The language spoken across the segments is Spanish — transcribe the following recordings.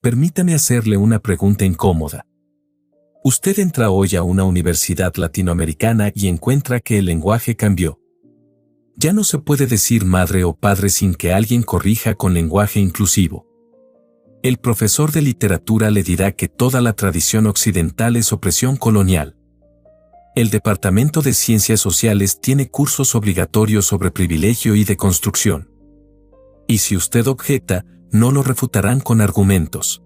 Permítame hacerle una pregunta incómoda. Usted entra hoy a una universidad latinoamericana y encuentra que el lenguaje cambió. Ya no se puede decir madre o padre sin que alguien corrija con lenguaje inclusivo. El profesor de literatura le dirá que toda la tradición occidental es opresión colonial. El Departamento de Ciencias Sociales tiene cursos obligatorios sobre privilegio y deconstrucción. Y si usted objeta, no lo refutarán con argumentos.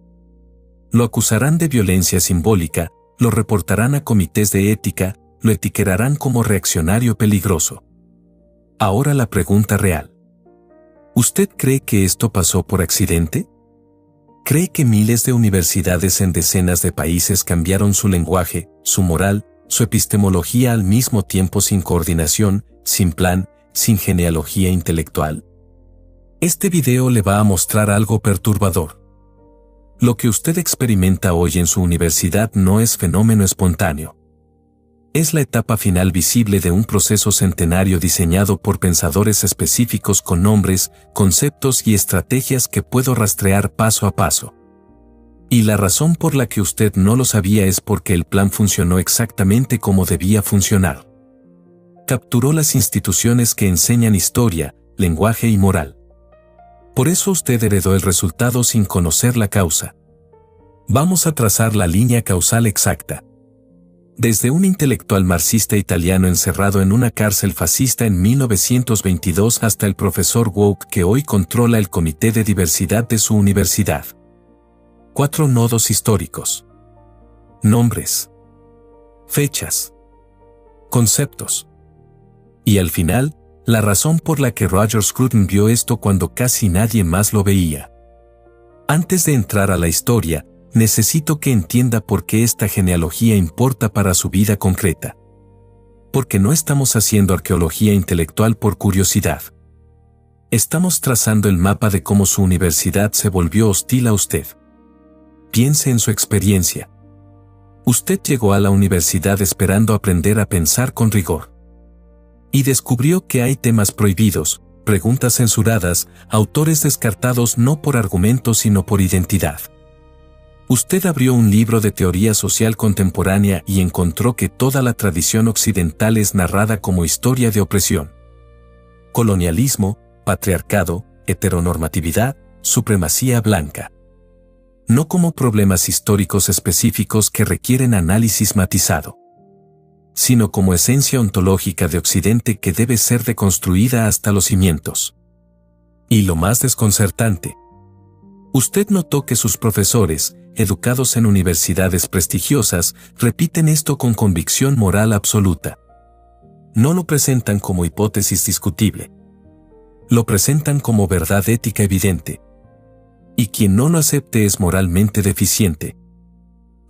Lo acusarán de violencia simbólica, lo reportarán a comités de ética, lo etiquetarán como reaccionario peligroso. Ahora la pregunta real. ¿Usted cree que esto pasó por accidente? ¿Cree que miles de universidades en decenas de países cambiaron su lenguaje, su moral, su epistemología al mismo tiempo sin coordinación, sin plan, sin genealogía intelectual? Este video le va a mostrar algo perturbador. Lo que usted experimenta hoy en su universidad no es fenómeno espontáneo. Es la etapa final visible de un proceso centenario diseñado por pensadores específicos con nombres, conceptos y estrategias que puedo rastrear paso a paso. Y la razón por la que usted no lo sabía es porque el plan funcionó exactamente como debía funcionar. Capturó las instituciones que enseñan historia, lenguaje y moral. Por eso usted heredó el resultado sin conocer la causa. Vamos a trazar la línea causal exacta. Desde un intelectual marxista italiano encerrado en una cárcel fascista en 1922 hasta el profesor woke que hoy controla el comité de diversidad de su universidad. 4 nodos históricos. Nombres. Fechas. Conceptos. Y al final, la razón por la que Roger Scruton vio esto cuando casi nadie más lo veía. Antes de entrar a la historia, necesito que entienda por qué esta genealogía importa para su vida concreta. Porque no estamos haciendo arqueología intelectual por curiosidad. Estamos trazando el mapa de cómo su universidad se volvió hostil a usted. Piense en su experiencia. Usted llegó a la universidad esperando aprender a pensar con rigor. Y descubrió que hay temas prohibidos, preguntas censuradas, autores descartados no por argumentos sino por identidad. Usted abrió un libro de teoría social contemporánea y encontró que toda la tradición occidental es narrada como historia de opresión. Colonialismo, patriarcado, heteronormatividad, supremacía blanca. No como problemas históricos específicos que requieren análisis matizado, sino como esencia ontológica de Occidente que debe ser deconstruida hasta los cimientos. Y lo más desconcertante, usted notó que sus profesores, educados en universidades prestigiosas, repiten esto con convicción moral absoluta. No lo presentan como hipótesis discutible. Lo presentan como verdad ética evidente. Y quien no lo acepte es moralmente deficiente.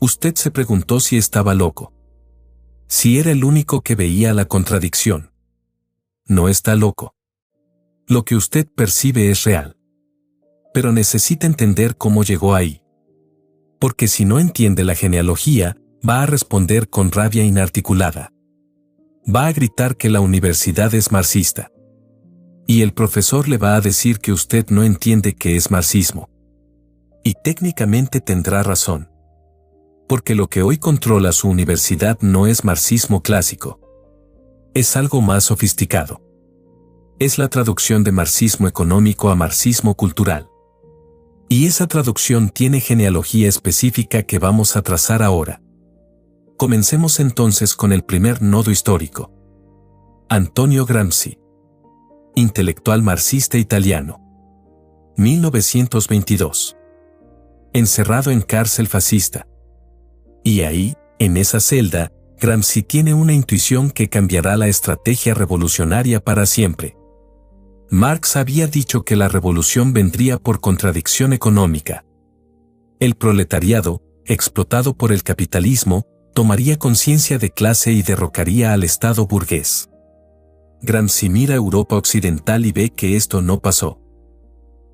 Usted se preguntó si estaba loco. Si era el único que veía la contradicción. No está loco. Lo que usted percibe es real. Pero necesita entender cómo llegó ahí. Porque si no entiende la genealogía, va a responder con rabia inarticulada. Va a gritar que la universidad es marxista. Y el profesor le va a decir que usted no entiende qué es marxismo. Y técnicamente tendrá razón. Porque lo que hoy controla su universidad no es marxismo clásico. Es algo más sofisticado. Es la traducción de marxismo económico a marxismo cultural. Y esa traducción tiene genealogía específica que vamos a trazar ahora. Comencemos entonces con el primer nodo histórico. Antonio Gramsci. Intelectual marxista italiano. 1922. Encerrado en cárcel fascista. Y ahí, en esa celda, Gramsci tiene una intuición que cambiará la estrategia revolucionaria para siempre. Marx había dicho que la revolución vendría por contradicción económica. El proletariado, explotado por el capitalismo, tomaría conciencia de clase y derrocaría al Estado burgués. Gramsci mira a Europa occidental y ve que esto no pasó.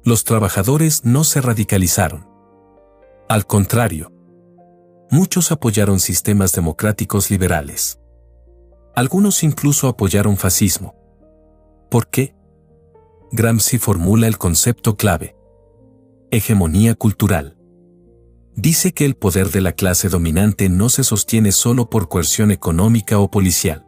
Los trabajadores no se radicalizaron. Al contrario, muchos apoyaron sistemas democráticos liberales. Algunos incluso apoyaron fascismo. ¿Por qué? Gramsci formula el concepto clave. Hegemonía cultural. Dice que el poder de la clase dominante no se sostiene solo por coerción económica o policial.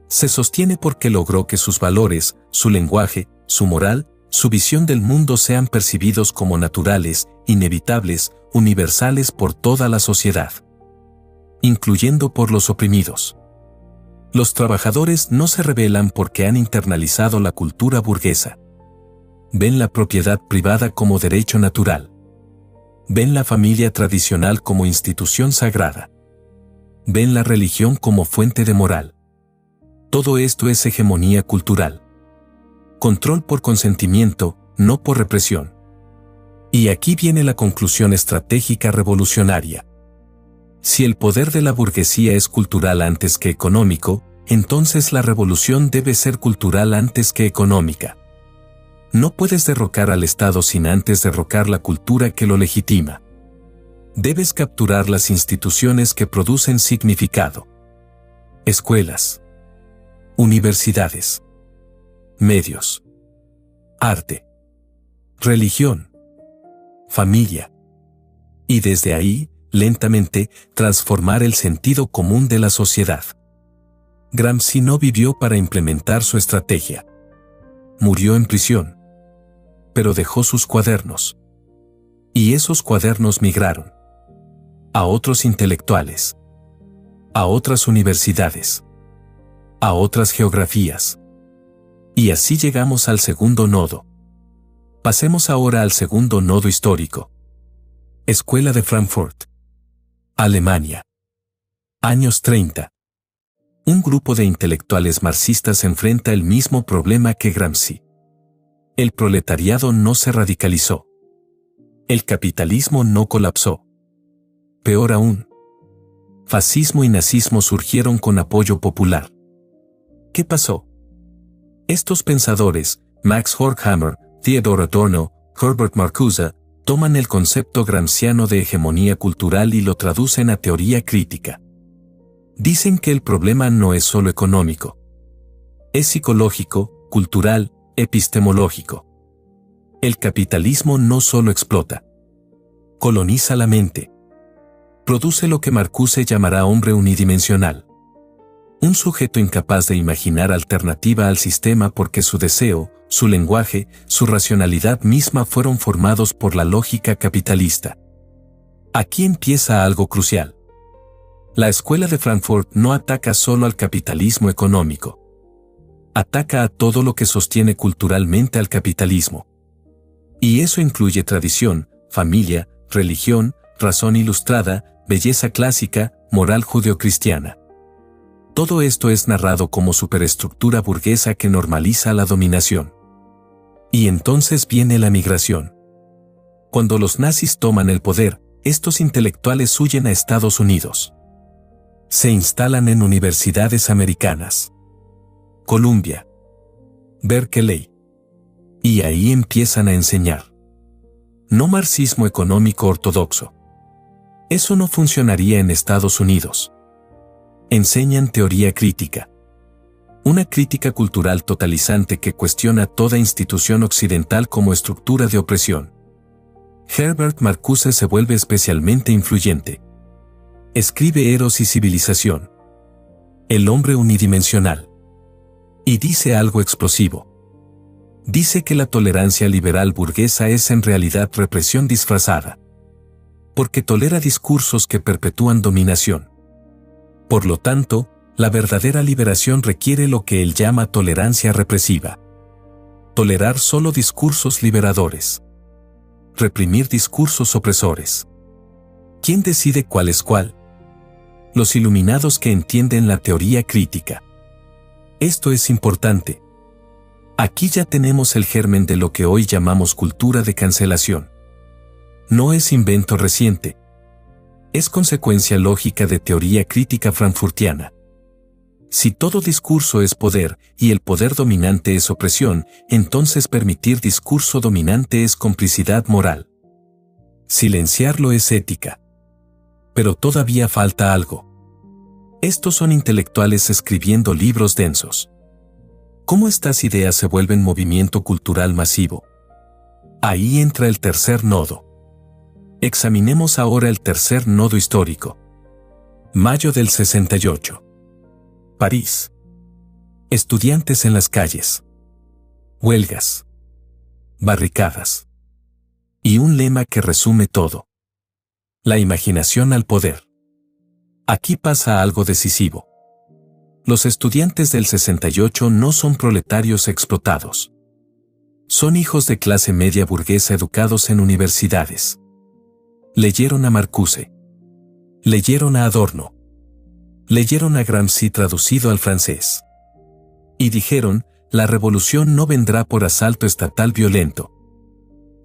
Se sostiene porque logró que sus valores, su lenguaje, su moral, su visión del mundo sean percibidos como naturales, inevitables, universales por toda la sociedad, incluyendo por los oprimidos. Los trabajadores no se rebelan porque han internalizado la cultura burguesa. Ven la propiedad privada como derecho natural. Ven la familia tradicional como institución sagrada. Ven la religión como fuente de moral. Todo esto es hegemonía cultural. Control por consentimiento, no por represión. Y aquí viene la conclusión estratégica revolucionaria. Si el poder de la burguesía es cultural antes que económico, entonces la revolución debe ser cultural antes que económica. No puedes derrocar al Estado sin antes derrocar la cultura que lo legitima. Debes capturar las instituciones que producen significado. Escuelas, universidades, medios, arte, religión, familia. Y desde ahí, lentamente, transformar el sentido común de la sociedad. Gramsci no vivió para implementar su estrategia. Murió en prisión. Pero dejó sus cuadernos. Y esos cuadernos migraron a otros intelectuales, a otras universidades, a otras geografías. Y así llegamos al segundo nodo. Pasemos ahora al segundo nodo histórico. Escuela de Frankfurt, Alemania. Años 30. Un grupo de intelectuales marxistas enfrenta el mismo problema que Gramsci. El proletariado no se radicalizó. El capitalismo no colapsó. Peor aún, fascismo y nazismo surgieron con apoyo popular. ¿Qué pasó? Estos pensadores, Max Horkheimer, Theodor Adorno, Herbert Marcuse, toman el concepto gramsciano de hegemonía cultural y lo traducen a teoría crítica. Dicen que el problema no es solo económico. Es psicológico, cultural, epistemológico. El capitalismo no solo explota. Coloniza la mente. Produce lo que Marcuse llamará hombre unidimensional. Un sujeto incapaz de imaginar alternativa al sistema porque su deseo, su lenguaje, su racionalidad misma fueron formados por la lógica capitalista. Aquí empieza algo crucial. La Escuela de Frankfurt no ataca solo al capitalismo económico. Ataca a todo lo que sostiene culturalmente al capitalismo. Y eso incluye tradición, familia, religión, razón ilustrada, belleza clásica, moral judeocristiana. Todo esto es narrado como superestructura burguesa que normaliza la dominación. Y entonces viene la migración. Cuando los nazis toman el poder, estos intelectuales huyen a Estados Unidos. Se instalan en universidades americanas. Columbia, Berkeley. Y ahí empiezan a enseñar. No marxismo económico ortodoxo. Eso no funcionaría en Estados Unidos. Enseñan teoría crítica. Una crítica cultural totalizante que cuestiona toda institución occidental como estructura de opresión. Herbert Marcuse se vuelve especialmente influyente. Escribe Eros y civilización. El hombre unidimensional. Y dice algo explosivo. Dice que la tolerancia liberal burguesa es en realidad represión disfrazada. Porque tolera discursos que perpetúan dominación. Por lo tanto, la verdadera liberación requiere lo que él llama tolerancia represiva. Tolerar solo discursos liberadores. Reprimir discursos opresores. ¿Quién decide cuál es cuál? Los iluminados que entienden la teoría crítica. Esto es importante. Aquí ya tenemos el germen de lo que hoy llamamos cultura de cancelación. No es invento reciente. Es consecuencia lógica de teoría crítica frankfurtiana. Si todo discurso es poder y el poder dominante es opresión, entonces permitir discurso dominante es complicidad moral. Silenciarlo es ética. Pero todavía falta algo. Estos son intelectuales escribiendo libros densos. ¿Cómo estas ideas se vuelven movimiento cultural masivo? Ahí entra el tercer nodo. Examinemos ahora el tercer nodo histórico. Mayo del 68. París. Estudiantes en las calles. Huelgas. Barricadas. Y un lema que resume todo. La imaginación al poder. Aquí pasa algo decisivo. Los estudiantes del 68 no son proletarios explotados. Son hijos de clase media burguesa educados en universidades. Leyeron a Marcuse. Leyeron a Adorno. Leyeron a Gramsci traducido al francés. Y dijeron, la revolución no vendrá por asalto estatal violento.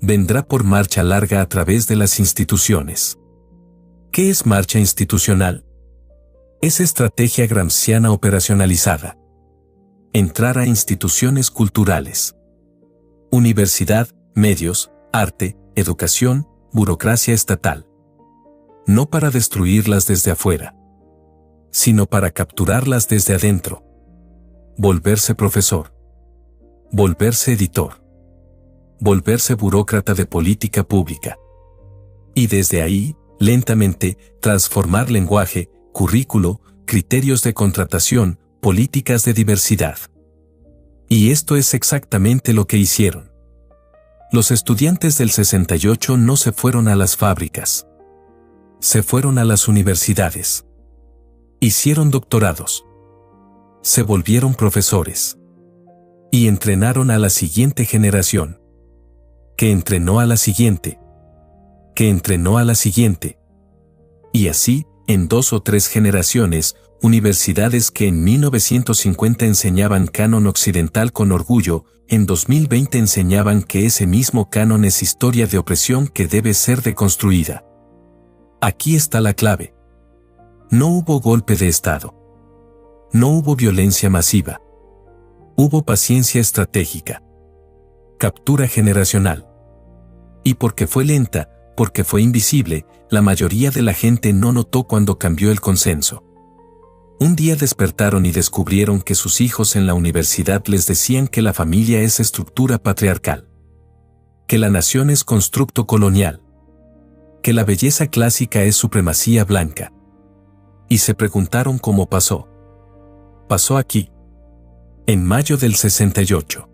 Vendrá por marcha larga a través de las instituciones. ¿Qué es marcha institucional? Es estrategia gramsciana operacionalizada. Entrar a instituciones culturales. Universidad, medios, arte, educación, burocracia estatal. No para destruirlas desde afuera, sino para capturarlas desde adentro. Volverse profesor. Volverse editor. Volverse burócrata de política pública. Y desde ahí, lentamente, transformar lenguaje, currículo, criterios de contratación, políticas de diversidad. Y esto es exactamente lo que hicieron. Los estudiantes del 68 no se fueron a las fábricas. Se fueron a las universidades. Hicieron doctorados. Se volvieron profesores. Y entrenaron a la siguiente generación. Que entrenó a la siguiente. Que entrenó a la siguiente. Y así, en 2 o 3 generaciones, universidades que en 1950 enseñaban canon occidental con orgullo, en 2020 enseñaban que ese mismo canon es historia de opresión que debe ser deconstruida. Aquí está la clave. No hubo golpe de Estado. No hubo violencia masiva. Hubo paciencia estratégica. Captura generacional. Y porque fue lenta, porque fue invisible, la mayoría de la gente no notó cuando cambió el consenso. Un día despertaron y descubrieron que sus hijos en la universidad les decían que la familia es estructura patriarcal. Que la nación es constructo colonial. Que la belleza clásica es supremacía blanca. Y se preguntaron cómo pasó. Pasó aquí. En mayo del 68.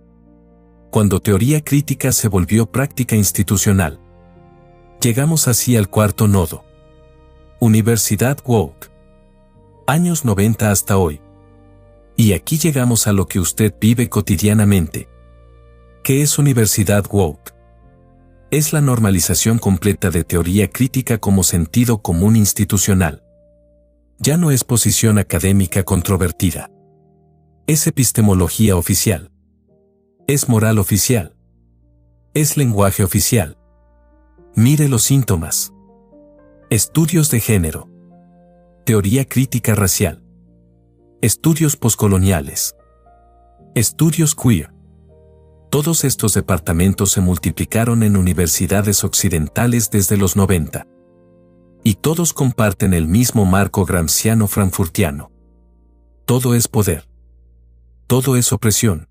Cuando teoría crítica se volvió práctica institucional. Llegamos así al cuarto nodo. Universidad woke. Años 90 hasta hoy. Y aquí llegamos a lo que usted vive cotidianamente. ¿Qué es universidad woke? Es la normalización completa de teoría crítica como sentido común institucional. Ya no es posición académica controvertida. Es epistemología oficial. Es moral oficial. Es lenguaje oficial. Mire los síntomas. Estudios de género. Teoría crítica racial. Estudios poscoloniales. Estudios queer. Todos estos departamentos se multiplicaron en universidades occidentales desde los 90. Y todos comparten el mismo marco gramsciano-frankfurtiano. Todo es poder. Todo es opresión.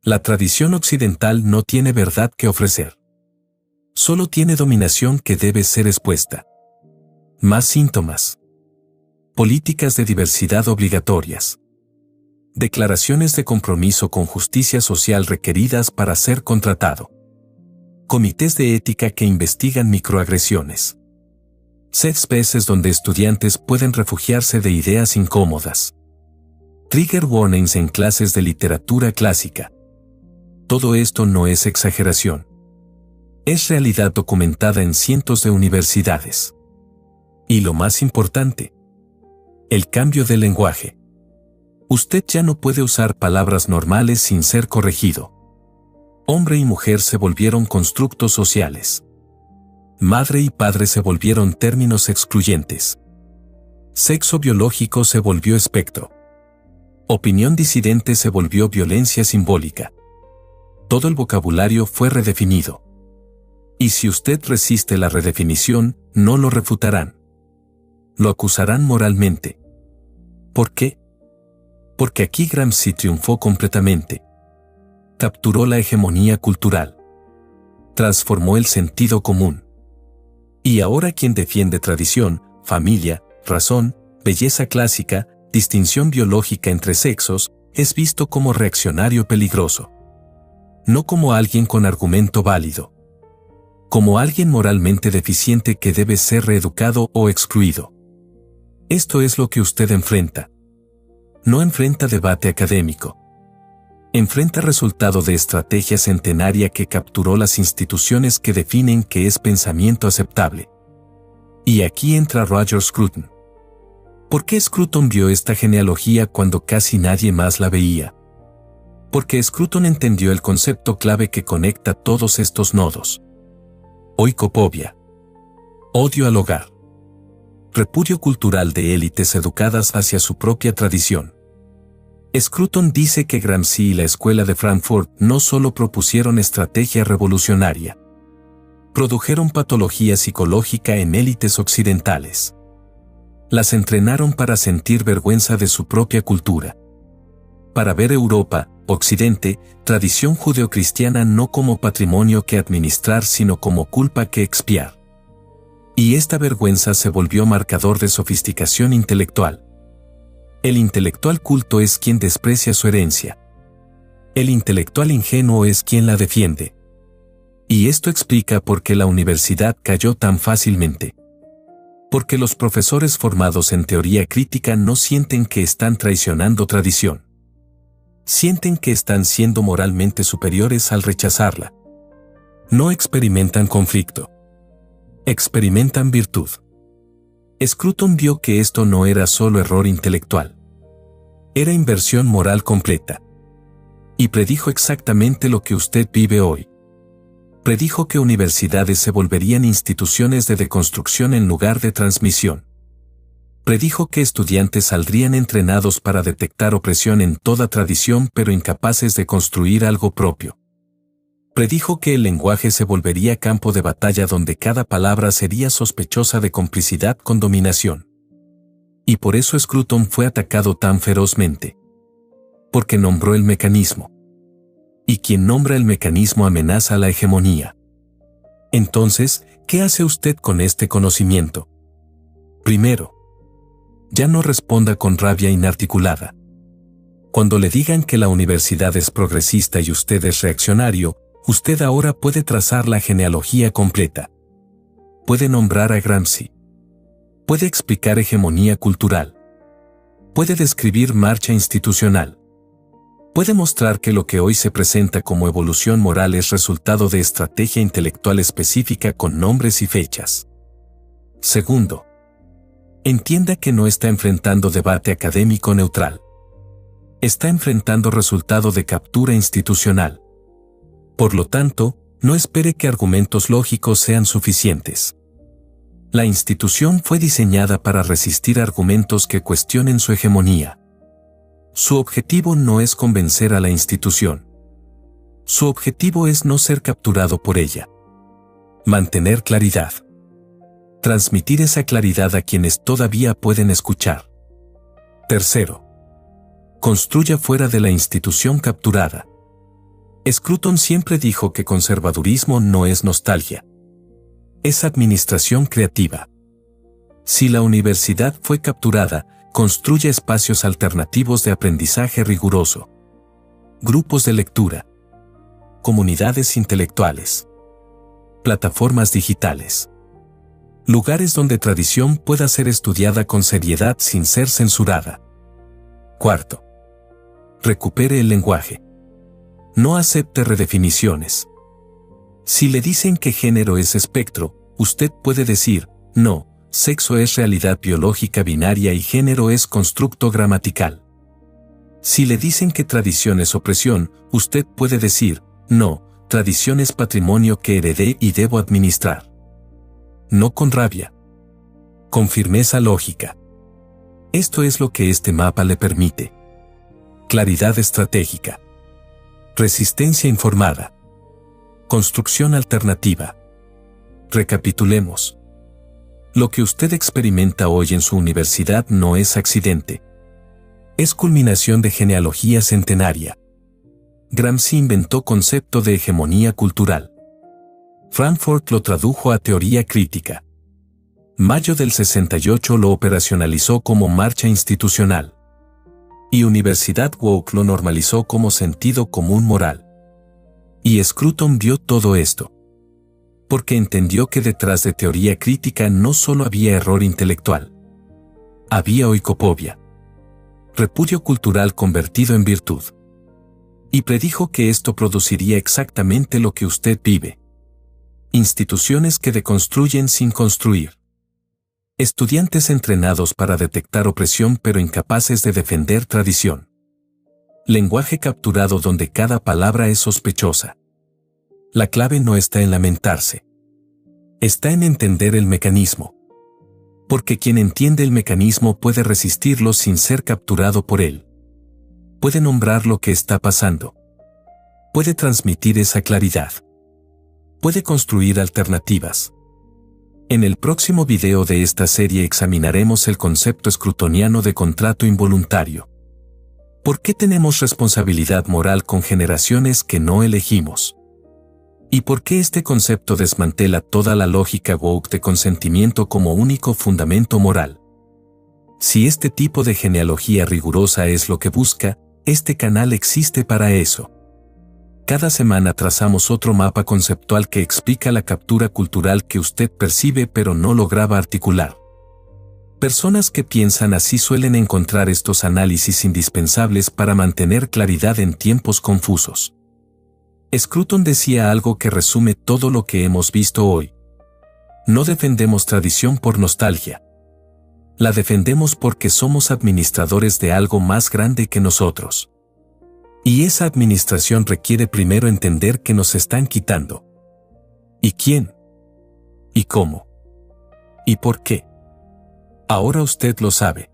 La tradición occidental no tiene verdad que ofrecer. Solo tiene dominación que debe ser expuesta. Más síntomas. Políticas de diversidad obligatorias. Declaraciones de compromiso con justicia social requeridas para ser contratado. Comités de ética que investigan microagresiones. Safe spaces donde estudiantes pueden refugiarse de ideas incómodas. Trigger warnings en clases de literatura clásica. Todo esto no es exageración. Es realidad documentada en cientos de universidades. Y lo más importante, el cambio de lenguaje. Usted ya no puede usar palabras normales sin ser corregido. Hombre y mujer se volvieron constructos sociales. Madre y padre se volvieron términos excluyentes. Sexo biológico se volvió espectro. Opinión disidente se volvió violencia simbólica. Todo el vocabulario fue redefinido. Y si usted resiste la redefinición, no lo refutarán. Lo acusarán moralmente. ¿Por qué? Porque aquí Gramsci triunfó completamente. Capturó la hegemonía cultural. Transformó el sentido común. Y ahora quien defiende tradición, familia, razón, belleza clásica, distinción biológica entre sexos, es visto como reaccionario peligroso. No como alguien con argumento válido. Como alguien moralmente deficiente que debe ser reeducado o excluido. Esto es lo que usted enfrenta. No enfrenta debate académico. Enfrenta resultado de estrategia centenaria que capturó las instituciones que definen qué es pensamiento aceptable. Y aquí entra Roger Scruton. ¿Por qué Scruton vio esta genealogía cuando casi nadie más la veía? Porque Scruton entendió el concepto clave que conecta todos estos nodos. Oikopobia. Odio al hogar. Repudio cultural de élites educadas hacia su propia tradición. Scruton dice que Gramsci y la Escuela de Frankfurt no solo propusieron estrategia revolucionaria. Produjeron patología psicológica en élites occidentales. Las entrenaron para sentir vergüenza de su propia cultura. Para ver Europa, Occidente, tradición judeocristiana no como patrimonio que administrar sino como culpa que expiar. Y esta vergüenza se volvió marcador de sofisticación intelectual. El intelectual culto es quien desprecia su herencia. El intelectual ingenuo es quien la defiende. Y esto explica por qué la universidad cayó tan fácilmente. Porque los profesores formados en teoría crítica no sienten que están traicionando tradición. Sienten que están siendo moralmente superiores al rechazarla. No experimentan conflicto. Experimentan virtud. Scruton vio que esto no era solo error intelectual. Era inversión moral completa. Y predijo exactamente lo que usted vive hoy. Predijo que universidades se volverían instituciones de deconstrucción en lugar de transmisión. Predijo que estudiantes saldrían entrenados para detectar opresión en toda tradición pero incapaces de construir algo propio. Predijo que el lenguaje se volvería campo de batalla donde cada palabra sería sospechosa de complicidad con dominación. Y por eso Scruton fue atacado tan ferozmente. Porque nombró el mecanismo. Y quien nombra el mecanismo amenaza la hegemonía. Entonces, ¿qué hace usted con este conocimiento? Primero, ya no responda con rabia inarticulada. Cuando le digan que la universidad es progresista y usted es reaccionario, usted ahora puede trazar la genealogía completa. Puede nombrar a Gramsci. Puede explicar hegemonía cultural. Puede describir marcha institucional. Puede mostrar que lo que hoy se presenta como evolución moral es resultado de estrategia intelectual específica con nombres y fechas. Segundo, entienda que no está enfrentando debate académico neutral. Está enfrentando resultado de captura institucional. Por lo tanto, no espere que argumentos lógicos sean suficientes. La institución fue diseñada para resistir argumentos que cuestionen su hegemonía. Su objetivo no es convencer a la institución. Su objetivo es no ser capturado por ella. Mantener claridad. Transmitir esa claridad a quienes todavía pueden escuchar. Tercero, construya fuera de la institución capturada. Scruton siempre dijo que conservadurismo no es nostalgia. Es administración creativa. Si la universidad fue capturada, construye espacios alternativos de aprendizaje riguroso. Grupos de lectura. Comunidades intelectuales. Plataformas digitales. Lugares donde tradición pueda ser estudiada con seriedad sin ser censurada. Cuarto. Recupere el lenguaje. No acepte redefiniciones. Si le dicen que género es espectro, usted puede decir, no, sexo es realidad biológica binaria y género es constructo gramatical. Si le dicen que tradición es opresión, usted puede decir, no, tradición es patrimonio que heredé y debo administrar. No con rabia. Con firmeza lógica. Esto es lo que este mapa le permite. Claridad estratégica. Resistencia informada. Construcción alternativa. Recapitulemos. Lo que usted experimenta hoy en su universidad no es accidente. Es culminación de genealogía centenaria. Gramsci inventó concepto de hegemonía cultural. Frankfurt lo tradujo a teoría crítica. Mayo del 68 lo operacionalizó como marcha institucional. Y Universidad Woke lo normalizó como sentido común moral. Y Scruton vio todo esto. Porque entendió que detrás de teoría crítica no solo había error intelectual. Había oikopobia. Repudio cultural convertido en virtud. Y predijo que esto produciría exactamente lo que usted vive. Instituciones que deconstruyen sin construir. Estudiantes entrenados para detectar opresión pero incapaces de defender tradición. Lenguaje capturado donde cada palabra es sospechosa. La clave no está en lamentarse. Está en entender el mecanismo. Porque quien entiende el mecanismo puede resistirlo sin ser capturado por él. Puede nombrar lo que está pasando. Puede transmitir esa claridad. Puede construir alternativas. En el próximo video de esta serie examinaremos el concepto scrutoniano de contrato involuntario. ¿Por qué tenemos responsabilidad moral con generaciones que no elegimos? ¿Y por qué este concepto desmantela toda la lógica woke de consentimiento como único fundamento moral? Si este tipo de genealogía rigurosa es lo que busca, este canal existe para eso. Cada semana trazamos otro mapa conceptual que explica la captura cultural que usted percibe pero no lograba articular. Personas que piensan así suelen encontrar estos análisis indispensables para mantener claridad en tiempos confusos. Scruton decía algo que resume todo lo que hemos visto hoy. No defendemos tradición por nostalgia. La defendemos porque somos administradores de algo más grande que nosotros. Y esa administración requiere primero entender que nos están quitando. ¿Y quién? ¿Y cómo? ¿Y por qué? Ahora usted lo sabe.